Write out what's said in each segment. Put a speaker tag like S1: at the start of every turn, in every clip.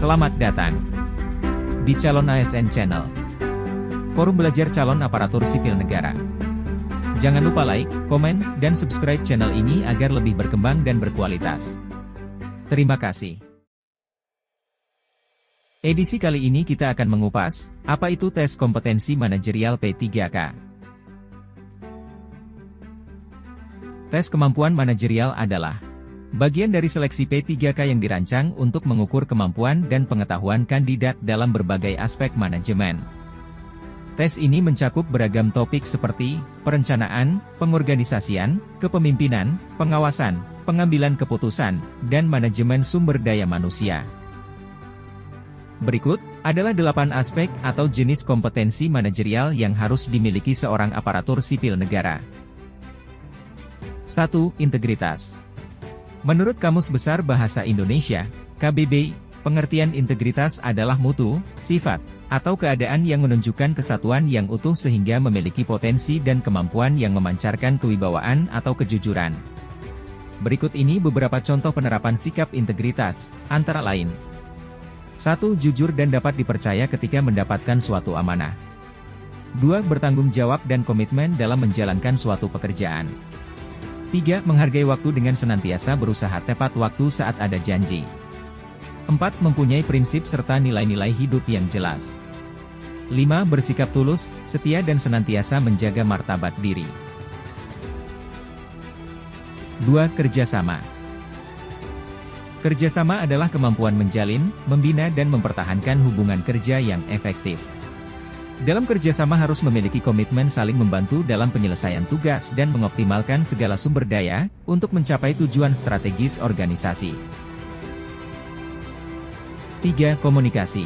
S1: Selamat datang di Calon ASN Channel, forum belajar calon aparatur sipil negara. Jangan lupa like, komen, dan subscribe channel ini agar lebih berkembang dan berkualitas. Terima kasih. Edisi kali ini kita akan mengupas, apa itu tes kompetensi manajerial P3K. Tes kemampuan manajerial adalah bagian dari seleksi P3K yang dirancang untuk mengukur kemampuan dan pengetahuan kandidat dalam berbagai aspek manajemen. Tes ini mencakup beragam topik seperti perencanaan, pengorganisasian, kepemimpinan, pengawasan, pengambilan keputusan, dan manajemen sumber daya manusia. Berikut adalah 8 aspek atau jenis kompetensi manajerial yang harus dimiliki seorang aparatur sipil negara. 1. Integritas. Menurut Kamus Besar Bahasa Indonesia, KBBI, pengertian integritas adalah mutu, sifat, atau keadaan yang menunjukkan kesatuan yang utuh sehingga memiliki potensi dan kemampuan yang memancarkan kewibawaan atau kejujuran. Berikut ini beberapa contoh penerapan sikap integritas, antara lain. 1. Jujur dan dapat dipercaya ketika mendapatkan suatu amanah. 2. Bertanggung jawab dan komitmen dalam menjalankan suatu pekerjaan. 3. Menghargai waktu dengan senantiasa berusaha tepat waktu saat ada janji. 4. Mempunyai prinsip serta nilai-nilai hidup yang jelas. 5. Bersikap tulus, setia dan senantiasa menjaga martabat diri. 2. Kerjasama. Kerjasama adalah kemampuan menjalin, membina dan mempertahankan hubungan kerja yang efektif. Dalam kerjasama harus memiliki komitmen saling membantu dalam penyelesaian tugas dan mengoptimalkan segala sumber daya untuk mencapai tujuan strategis organisasi. 3. Komunikasi.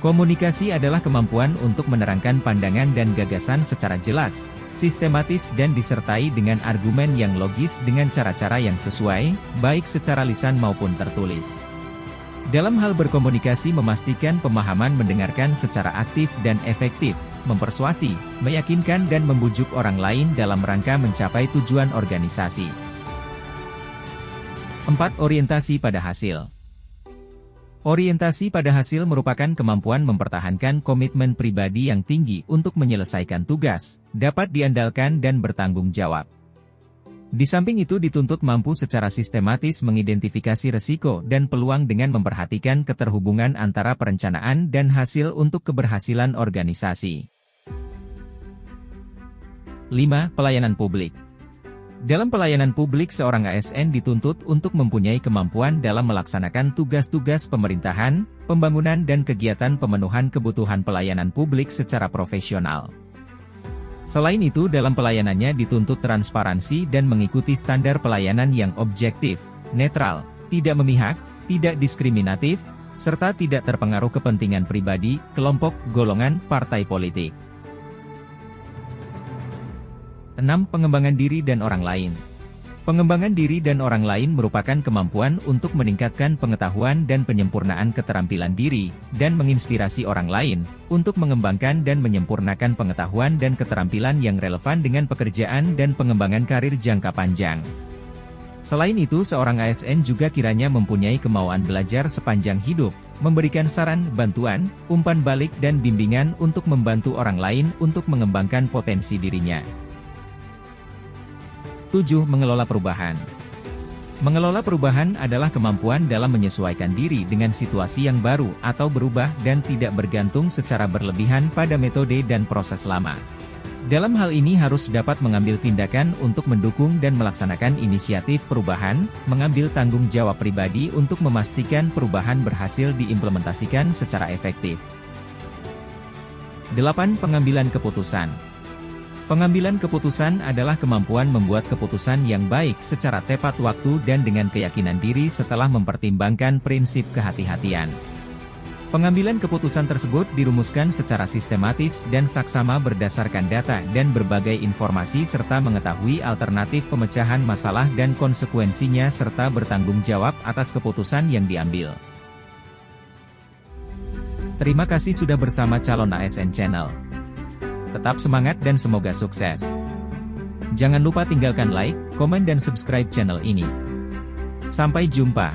S1: Komunikasi adalah kemampuan untuk menerangkan pandangan dan gagasan secara jelas, sistematis dan disertai dengan argumen yang logis dengan cara-cara yang sesuai, baik secara lisan maupun tertulis. Dalam hal berkomunikasi memastikan pemahaman mendengarkan secara aktif dan efektif, mempersuasi, meyakinkan dan membujuk orang lain dalam rangka mencapai tujuan organisasi. 4. Orientasi pada hasil. Orientasi pada hasil merupakan kemampuan mempertahankan komitmen pribadi yang tinggi untuk menyelesaikan tugas, dapat diandalkan dan bertanggung jawab. Di samping itu dituntut mampu secara sistematis mengidentifikasi resiko dan peluang dengan memperhatikan keterhubungan antara perencanaan dan hasil untuk keberhasilan organisasi. 5. Pelayanan publik. Dalam pelayanan publik seorang ASN dituntut untuk mempunyai kemampuan dalam melaksanakan tugas-tugas pemerintahan, pembangunan dan kegiatan pemenuhan kebutuhan pelayanan publik secara profesional. Selain itu dalam pelayanannya dituntut transparansi dan mengikuti standar pelayanan yang objektif, netral, tidak memihak, tidak diskriminatif, serta tidak terpengaruh kepentingan pribadi, kelompok, golongan, partai politik. 6. Pengembangan diri dan orang lain. Pengembangan diri dan orang lain merupakan kemampuan untuk meningkatkan pengetahuan dan penyempurnaan keterampilan diri, dan menginspirasi orang lain, untuk mengembangkan dan menyempurnakan pengetahuan dan keterampilan yang relevan dengan pekerjaan dan pengembangan karir jangka panjang. Selain itu seorang ASN juga kiranya mempunyai kemauan belajar sepanjang hidup, memberikan saran, bantuan, umpan balik dan bimbingan untuk membantu orang lain untuk mengembangkan potensi dirinya. 7. Mengelola perubahan. Mengelola perubahan adalah kemampuan dalam menyesuaikan diri dengan situasi yang baru atau berubah dan tidak bergantung secara berlebihan pada metode dan proses lama. Dalam hal ini harus dapat mengambil tindakan untuk mendukung dan melaksanakan inisiatif perubahan, mengambil tanggung jawab pribadi untuk memastikan perubahan berhasil diimplementasikan secara efektif. 8. Pengambilan keputusan. Pengambilan keputusan adalah kemampuan membuat keputusan yang baik secara tepat waktu dan dengan keyakinan diri setelah mempertimbangkan prinsip kehati-hatian. Pengambilan keputusan tersebut dirumuskan secara sistematis dan saksama berdasarkan data dan berbagai informasi serta mengetahui alternatif pemecahan masalah dan konsekuensinya serta bertanggung jawab atas keputusan yang diambil. Terima kasih sudah bersama Calon ASN Channel. Tetap semangat dan semoga sukses. Jangan lupa tinggalkan like, komen dan subscribe channel ini. Sampai jumpa.